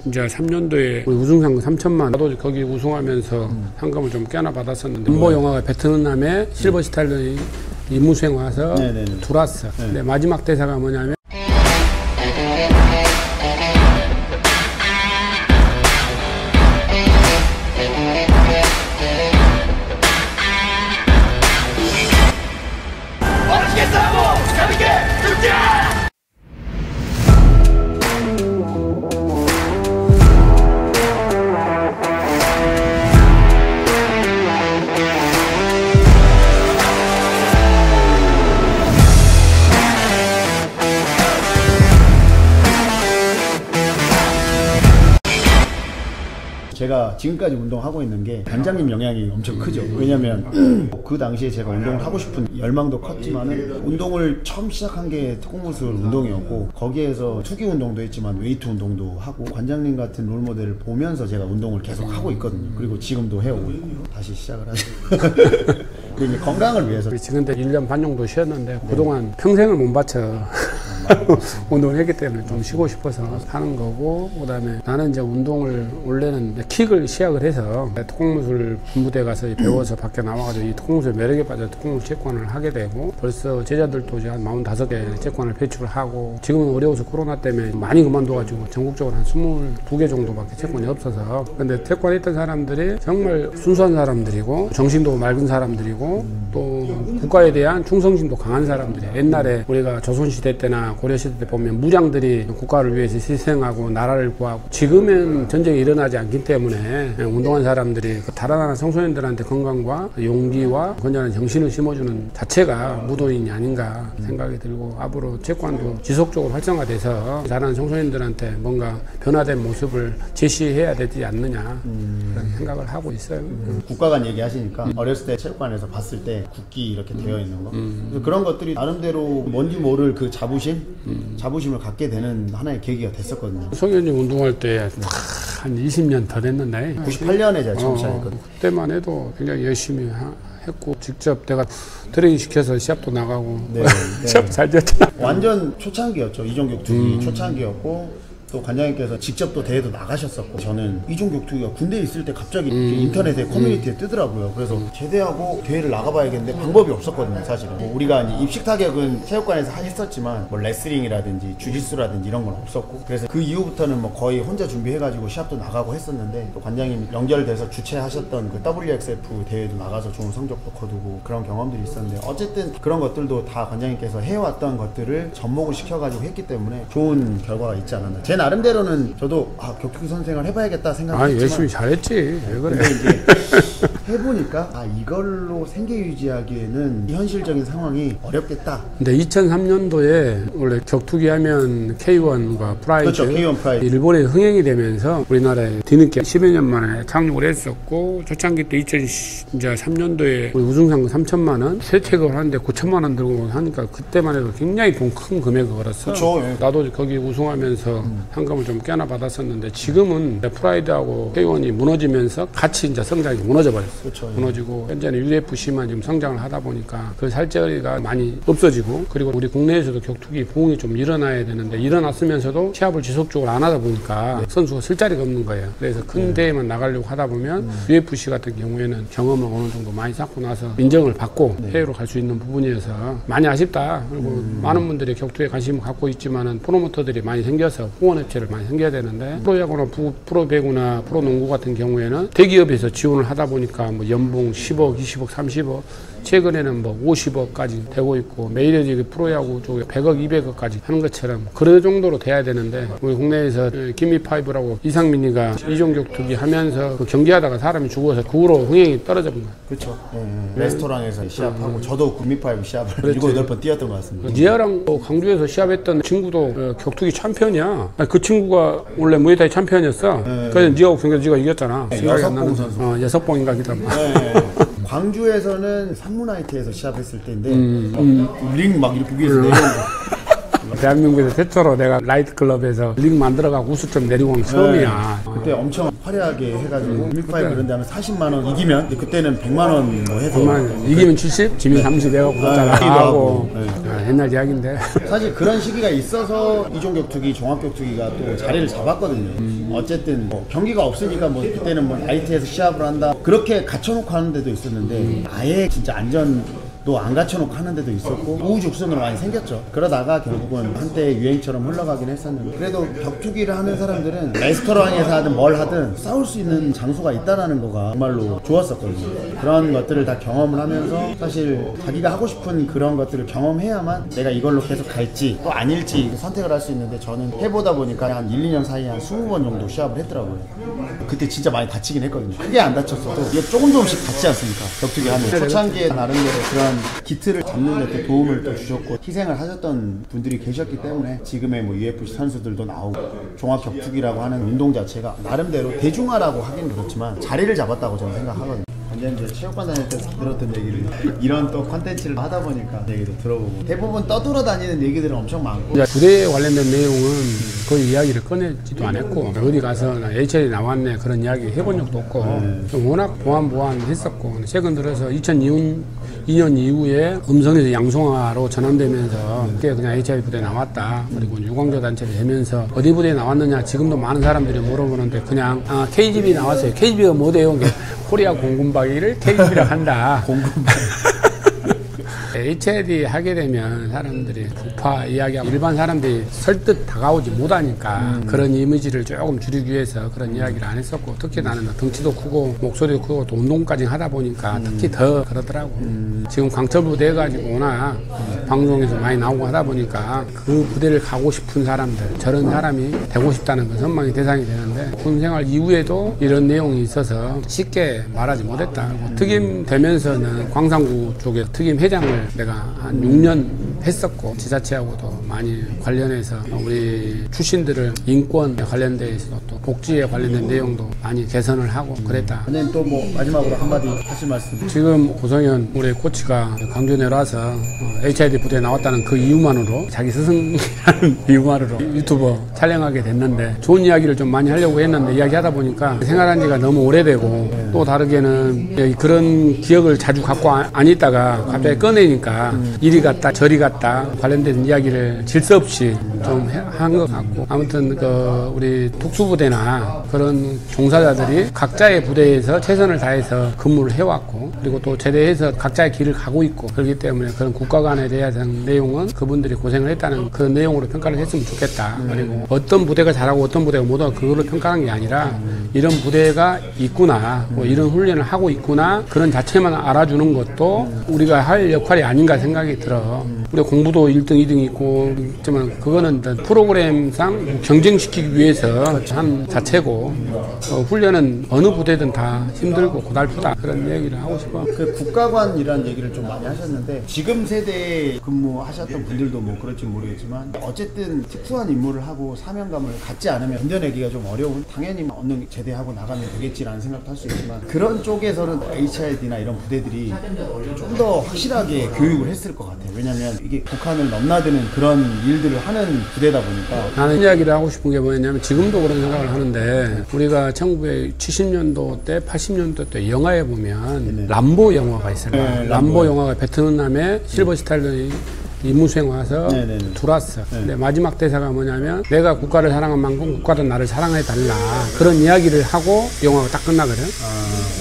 이제 3년도에 우리 우승상금 3천만 나도 거기 우승하면서 상금을 좀 꽤나 받았었는데 안보 영화가 베트남에 실버 스탈린이 임무수행 와서 들어왔어. 근데 마지막 대사가 뭐냐면 제가 지금까지 운동하고 있는 게 관장님 영향이 엄청 크죠. 왜냐면 그 당시에 제가 운동을 하고 싶은 열망도 컸지만은 운동을 처음 시작한 게 특공무술 운동이었고 거기에서 투기 운동도 했지만 웨이트 운동도 하고 관장님 같은 롤모델을 보면서 제가 운동을 계속 하고 있거든요. 그리고 지금도 해오고 있고 다시 시작을 하죠. 이게 건강을 위해서. 지금 1년 반 정도 쉬었는데 그동안 평생을 못 바쳐 운동을 했기 때문에 좀 쉬고 싶어서 하는 거고, 그 다음에 나는 이제 운동을 원래는 킥을 시작을 해서 특공무술 군부대 가서 배워서 밖에 나와가지고 이 특공무술 매력에 빠져 특공무술 채권을 하게 되고, 벌써 제자들도 이제 한 45개 채권을 배출을 하고, 지금은 어려워서 코로나 때문에 많이 그만둬가지고 전국적으로 한 22개 정도밖에 채권이 없어서. 근데 채권에 있던 사람들이 정말 순수한 사람들이고 정신도 맑은 사람들이고 또 국가에 대한 충성심도 강한 사람들이에요. 옛날에 우리가 조선시대 때나 고려시대 때 보면 무장들이 국가를 위해서 희생하고 나라를 구하고, 지금은 전쟁이 일어나지 않기 때문에 운동한 사람들이 그 달아나는 청소년들한테 건강과 용기와 건전한 정신을 심어주는 자체가 무도인이 아닌가 생각이 들고, 앞으로 채권도 지속적으로 활성화돼서 자라는 청소년들한테 뭔가 변화된 모습을 제시해야 되지 않느냐 그런 생각을 하고 있어요. 국가관 얘기하시니까 어렸을 때 체육관에서 봤을 때 국기 이렇게 되어 있는 거, 그런 것들이 나름대로 뭔지 모를 그 자부심을 갖게 되는 하나의 계기가 됐었거든요. 성현이 운동할 때 한 20년 더 됐는데 98년에 제가 처음 시작했거든요. 그때만 해도 굉장히 열심히 했고, 직접 내가 트레이닝 시켜서 시합도 나가고 시합 잘 됐잖아. 완전 초창기였죠. 이종격투기 초창기였고, 또 관장님께서 직접 또 대회도 나가셨었고, 저는 이종격투기가 군대에 있을 때 갑자기 인터넷에 커뮤니티에 뜨더라고요. 그래서 제대하고 대회를 나가봐야겠는데 방법이 없었거든요, 사실은. 뭐 우리가 이제 입식 타격은 체육관에서 했었지만 뭐 레슬링이라든지 주짓수라든지 이런 건 없었고, 그래서 그 이후부터는 뭐 거의 혼자 준비해가지고 시합도 나가고 했었는데, 또 관장님이 연결돼서 주최하셨던 그 WXF 대회도 나가서 좋은 성적도 거두고 그런 경험들이 있었는데, 어쨌든 그런 것들도 다 관장님께서 해왔던 것들을 접목을 시켜가지고 했기 때문에 좋은 결과가 있지 않았나. 제 나름대로는 저도 격투기 선생을 해봐야겠다 생각했지만 열심히 잘했지. 왜 그래? 근데 이제 해보니까 이걸로 생계 유지하기에는 현실적인 상황이 어렵겠다. 근데 2003년도에 원래 격투기 하면 K1과 프라이드, 그렇죠, K1 프라이드. 일본에 흥행이 되면서 우리나라에 뒤늦게 10여 년 만에 착륙을 했었고, 초창기 때 2003년도에 우리 우승상금 3천만 원, 세 책을 하는데 9천만 원 들고 하니까 그때만 해도 굉장히 큰 금액을 걸었어. 그렇죠. 나도 거기 우승하면서 상금을 좀 꽤나 받았었는데, 지금은 프라이드하고 K1이 무너지면서 같이 이제 성장이 무너져버렸어. 그렇죠. 무너지고, 현재는 UFC만 지금 성장을 하다 보니까 그 살처리가 많이 없어지고, 그리고 우리 국내에서도 격투기 부흥이 좀 일어나야 되는데, 일어났으면서도 시합을 지속적으로 안 하다 보니까 선수가 쓸 자리가 없는 거예요. 그래서 큰 대회만 나가려고 하다 보면 UFC 같은 경우에는 경험을 어느 정도 많이 쌓고 나서 인정을 받고 해외로 갈 수 있는 부분이어서 많이 아쉽다. 그리고 많은 분들이 격투에 관심을 갖고 있지만은 프로모터들이 많이 생겨서 후원업체를 많이 생겨야 되는데, 프로야구나 프로배구나 프로농구 같은 경우에는 대기업에서 지원을 하다 보니까 뭐 연봉 10억, 20억, 30억, 최근에는 뭐 50억까지 되고 있고, 메이저리그 프로야구 쪽에 100억, 200억까지 하는 것처럼 그런 정도로 돼야 되는데, 우리 국내에서 김미5라고 이상민이가 이종격투기 하면서 그 경기하다가 사람이 죽어서 그 후로 흥행이 떨어진 거야. 그렇죠. 레스토랑에서 시합하고 저도 김미5 시합을 7, 8번 뛰었던 것 같습니다. 니아랑 강주에서 시합했던 친구도 격투기 챔피언이야. 그 친구가 원래 무에타이 챔피언이었어. 그래서 니가 이겼잖아. 여석봉 선수. 여석봉인가 기다. 광주에서는 산문화이트에서 시합했을 때인데 링 막 이렇게 위에서 내려오는 대한민국에서 최초로 내가 라이트클럽에서 링 만들어가고 우수점 내리고 온 처음이야. 그때 엄청 화려하게 해가지고 김미5 그런 다음에 40만원 이기면, 그때는 100만원 뭐 해서 100만 원. 이기면 70, 지면 30 내가 굳었잖아. 하고 옛날 이야기인데. 사실 그런 시기가 있어서 이종격투기, 종합격투기가 또 자리를 잡았거든요. 어쨌든 뭐 경기가 없으니까 뭐 그때는 뭐 IT에서 시합을 한다 그렇게 갖춰놓고 하는 데도 있었는데 아예 진짜 안전도 안 갖춰놓고 하는 데도 있었고 우후죽순으로 많이 생겼죠. 그러다가 결국은 한때 유행처럼 흘러가긴 했었는데 그래도 격투기를 하는 사람들은 레스토랑에서 하든 뭘 하든 싸울 수 있는 장소가 있다는 거가 정말로 좋았었거든요. 그런 것들을 다 경험을 하면서 사실 자기가 하고 싶은 그런 것들을 경험해야만 내가 이걸로 계속 갈지 또 아닐지 선택을 할 수 있는데 저는 해보다 보니까 한 1, 2년 사이에 한 20번 정도 시합을 했더라고요. 그때 진짜 많이 다치긴 했거든요. 크게 안 다쳤어도 이게 조금씩 다치지 않습니까? 격투기 하면 초창기에 나름대로 그런 기틀을 잡는 데 또 도움을 또 주셨고 희생을 하셨던 분들이 계셨기 때문에 지금의 뭐 UFC 선수들도 나오고 종합격투기라고 하는 운동 자체가 나름대로 대중화라고 하긴 그렇지만 자리를 잡았다고 저는 생각하거든요. 완전 이제 체육관 다닐 때 들었던 얘기를 이런 또 컨텐츠를 하다 보니까 얘기도 들어보고 대부분 떠돌아다니는 얘기들은 엄청 많고 부대에 관련된 내용은 거의 이야기를 꺼내지도 않았고 어디 가서 HL이 나왔네 그런 이야기 해본 적도 없고 워낙 보완했었고 최근 들어서 2002년 이후에 음성에서 양성화로 전환되면서 그게 그냥 HL 부대에 나왔다 그리고 유광조 단체를 되면서 어디 부대에 나왔느냐 지금도 많은 사람들이 물어보는데 그냥 KGB 나왔어요. KGB가 뭐대요? 코리아 공군박이를 KGB라 한다. 공군박 HL이 하게 되면 사람들이 부파 이야기하고 일반 사람들이 설득 다가오지 못하니까 그런 이미지를 조금 줄이기 위해서 그런 이야기를 안 했었고 특히 나는 덩치도 크고 목소리도 크고 또 운동까지 하다 보니까 특히 더 그러더라고. 지금 광철부대 해가지고 워낙 방송에서 많이 나오고 하다 보니까 그 부대를 가고 싶은 사람들 저런 사람이 되고 싶다는 건 선망의 대상이 되는데 군 생활 이후에도 이런 내용이 있어서 쉽게 말하지 못했다. 특임 되면서는 광산구 쪽에 특임 회장을 내가 한 6년 했었고 지자체하고도 많이 관련해서 우리 출신들을 인권 관련돼서도 또 복지에 관련된 내용도 많이 개선을 하고 그랬다. 선생님 또 뭐 마지막으로 한마디 하실 말씀. 지금 고성현 우리 코치가 강주 내려와서 HID 부대에 나왔다는 그 이유만으로 자기 스승이라는 이유만으로 유튜버 촬영하게 됐는데 좋은 이야기를 좀 많이 하려고 했는데 이야기하다 보니까 생활한 지가 너무 오래되고 또 다르게는 그런 기억을 자주 갖고 안 있다가 갑자기 꺼내니까 이리 갔다 저리 갔다 관련된 이야기를 질서 없이 좀 한 것 같고 아무튼 우리 특수부대나 그런 종사자들이 각자의 부대에서 최선을 다해서 근무를 해왔고 그리고 또 제대해서 각자의 길을 가고 있고 그렇기 때문에 그런 국가 간에 대한 내용은 그분들이 고생을 했다는 그런 내용으로 평가를 했으면 좋겠다. 그리고 어떤 부대가 잘하고 어떤 부대가 못하고 그걸로 평가하는 게 아니라 이런 부대가 있구나 뭐 이런 훈련을 하고 있구나 그런 자체만 알아주는 것도 우리가 할 역할이 아닌가 생각이 들어. 우리 공부도 1등, 2등 있고 있지만 그거는 프로그램상 경쟁시키기 위해서 한 자체고 훈련은 어느 부대든 다 힘들고 고달프다 그런 얘기를 하고 싶어. 그 국가관이라는 얘기를 좀 많이 하셨는데 지금 세대에 근무하셨던 분들도 뭐 그럴지 모르겠지만 어쨌든 특수한 임무를 하고 사명감을 갖지 않으면 견뎌내기가 좀 어려운 당연히 얻는 제대하고 나가면 되겠지라는 생각도 할 수 있지만 그런 쪽에서는 HID나 이런 부대들이 좀 더 확실하게 교육을 했을 것 같아요. 왜냐면 이게 북한을 넘나드는 그런 일들을 하는 부대다 보니까 나는 이야기를 하고 싶은 게 뭐냐면 지금도 그런 생각을 하는데 우리가 1970년도 때 80년도 때 영화에 보면 람보 영화가 있어요. 네, 람보 영화가 베트남에 실버 스탈린이 임무수행 와서 들어왔어. 근데 마지막 대사가 뭐냐면 내가 국가를 사랑한 만큼 국가도 나를 사랑해달라 그런 이야기를 하고 영화가 딱 끝나거든.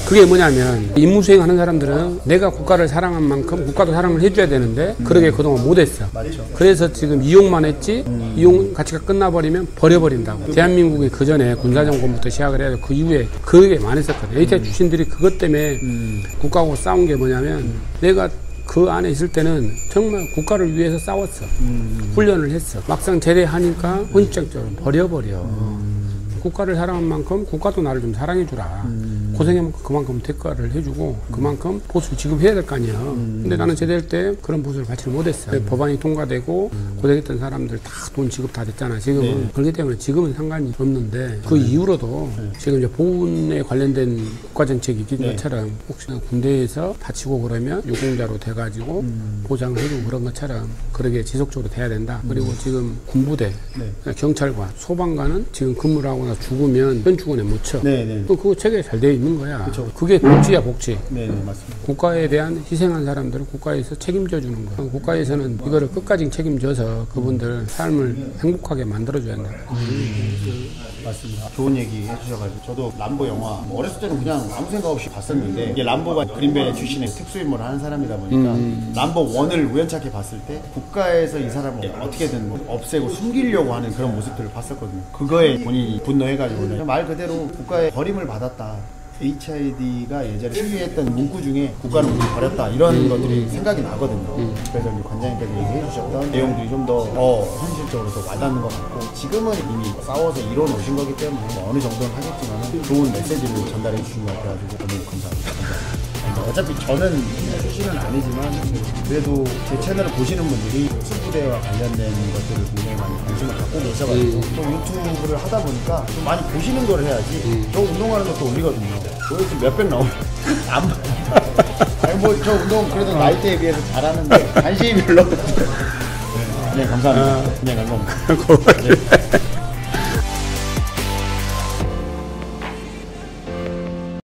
그게 뭐냐면 임무수행 하는 사람들은 내가 국가를 사랑한 만큼 국가도 사랑을 해줘야 되는데 그러게 그동안 못했어. 그래서 지금 이용만 했지 이용 가치가 끝나버리면 버려버린다고. 대한민국이 그 전에 군사정권부터 시작을 해서 그 이후에 그게 많았었거든. HI 출신들이 그것 때문에 국가하고 싸운 게 뭐냐면 내가 그 안에 있을 때는 정말 국가를 위해서 싸웠어. 훈련을 했어. 막상 제대하니까 헌신적으로 버려버려. 국가를 사랑한 만큼 국가도 나를 좀 사랑해주라. 고생하면 그만큼 대가를 해주고 그만큼 보수를 지급해야 될 거 아니야. 근데 나는 제대할 때 그런 보수를 받지 못했어. 법안이 통과되고 고생했던 사람들 다 돈 지급 다 됐잖아. 지금은 그렇기 때문에 지금은 상관이 없는데 그 이후로도 지금 이제 보훈에 관련된 국가정책이 있는 것처럼 혹시나 군대에서 다치고 그러면 유공자로 돼가지고 보장을 해주고 그런 것처럼 그러게 지속적으로 돼야 된다. 그리고 지금 군부대, 경찰관, 소방관은 지금 근무를 하고 하나가 죽으면 현충원에 못 쳐. 네네. 또 그거 체계가 잘 되어 있는 거야. 그쵸. 그게 복지야, 복지. 네네, 맞습니다. 국가에 대한 희생한 사람들은 국가에서 책임져 주는 거야. 국가에서는 이거를 끝까지 책임져서 그분들 삶을 행복하게 만들어줘야 된다. 맞습니다. 좋은 얘기 해주셔가지고 저도 람보 영화 뭐 어렸을 때는 그냥 아무 생각 없이 봤었는데 이게 람보가 그린벨 출신의 특수인물을 하는 사람이다 보니까 람보 1을 우연찮게 봤을 때 국가에서 이 사람을 어떻게든 뭐 없애고 숨기려고 하는 그런 모습들을 봤었거든요. 그거에 본인이 분노해가지고 말 그대로 국가의 버림을 받았다. HID가 예전에 시위했던 문구 중에 국가는 우리 버렸다 이런 것들이 생각이 나거든요. 그래서 이제 관장님께서 얘기해 주셨던 내용들이 좀 더 현실적으로 더 와닿는 것 같고 지금은 이미 싸워서 이뤄 놓으신 거기 때문에 뭐 어느 정도는 하겠지만 좋은 메시지를 전달해 주신 것 같아가지고 너무 감사합니다. 어차피 저는 출신은 아니지만 그래도 제 채널을 보시는 분들이 특수부대와 관련된 것들을 굉장히 많이 관심을 갖고 계셔가지고 또 유튜브를 하다 보니까 좀 많이 보시는 걸 해야지 저 운동하는 것도 올리거든요. 조회수 몇백 나오면 안 봐요. 아니 뭐 저 운동 그래도 나이대에 비해서 잘하는데 관심이 별로 없어요. 네, 감사합니다. 네, 감사합니다. 고맙습니다.